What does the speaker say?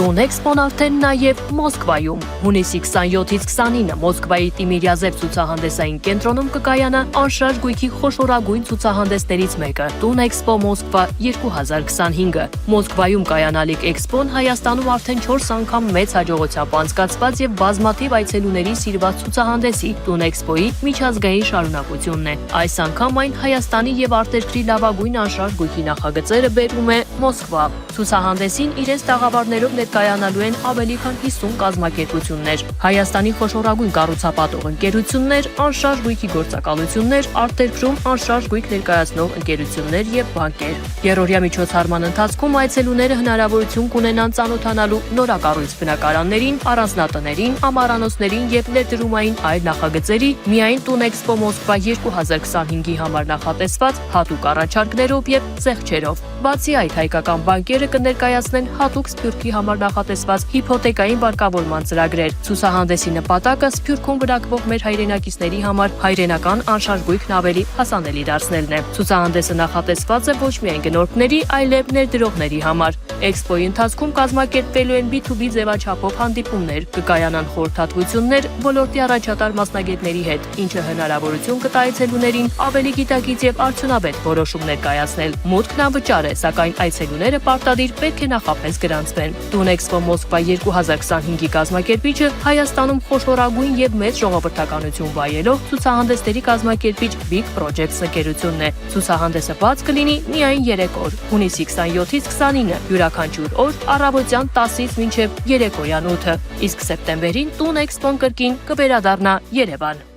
Տուն էքսպոն արդեն նաև Մոսկվայում։ Հունիսի 27-ից 29-ը Մոսկվայի Տիմիրյազև ցուցահանդեսային կենտրոնում կկայանա անշարժ գույքի խոշորագույն ցուցահանդեսներից մեկը՝ Տուն էքսպո Մոսկվա 2025-ը։ Մոսկվայում կայանալիք էքսպոն Հայաստանում արդեն 4 անգամ մեծ հաջողությամբ անցկացված եւ բազմաթիվ այցելուների սիրված ցուցահանդեսի Տուն էքսպոյի միջազգային շարունակությունն է։ Այս անգամ այն Հայաստանի եւ արտերկրի լավագույն անշարժ գույքի նախագծերը բերում է Մոսկվա։ Ցուցահանդեսին իրենց տաղավարներով ներկայանալու են ավելի քան 50 կազմակերպություններ, Հայաստանի խոշորագույն կառուցապատող ընկերություններ, անշարժ գույքի գործակալություններ, արտերկրում անշարժ գույք ներկայացնող ընկերություններ եւ բանկեր։ Երրորդյա միջոցառման ընթացքում այցելուները հնարավորություն կունենան ծանոթանալու նորակառույց բնակարաններին, առանձնատներին, ամառանոցներին եւ ներդրումային այլ նախագծերի, միայն Տուն էքսպո Մոսկվա 2025-ի համար նախատեսված հատուկ առաջարկներով եւ զեղչերով։ Բացի այդ, հայկական բանկերը կներկայացնեն հատուկ Սփյուռքի համար նախատեսված հիփոթեկային վարկավորման ծրագրեր։ Ցուցահանդեսի նպատակը Սփյուռքում բնակվող մեր հայրենակիցների համար հայրենական անշարժ գույքն ավելի հասանելի դարձնելն է։ Ցուցահանդեսը նախատեսված է ոչ միայն գնորդների, այլև ներդրողների համար։ Էքսպոյի ընթացքում կազմակերպվելու են B2B ձևաչափով հանդիպումներ, կկայանան խորհրդատվություններ ոլորտի առաջատար մասնագետների հետ, ինչը հնարավորություն կտա այցելուներին ավելի գիտակից եւ արդյունավետ որոշումներ կայացնել։ Մուտքն անվճար է, սակայն այցելուները պարտադիր պետք է նախապես գրանցվեն։ Տուն էքսպո Մոսկվա 2025-ի կազմակերպիչը Հայաստանում խոշորագույն եւ մեծ ժողովրդականություն վայելող ցուցահանդեսների կազմակերպիչ Big Projects ընկերությունն է։ Ցուցահանդեսը բաց կլինի միայն 3 օր՝ հունիսի 27-ից 29-ը, յուրաքանչյուր օր առավոտյան 10-ից մինչև երեկոյան 8-ը, իսկ սեպտեմբերին Տուն էքսպոն կրկին կվերադառնա Երևան։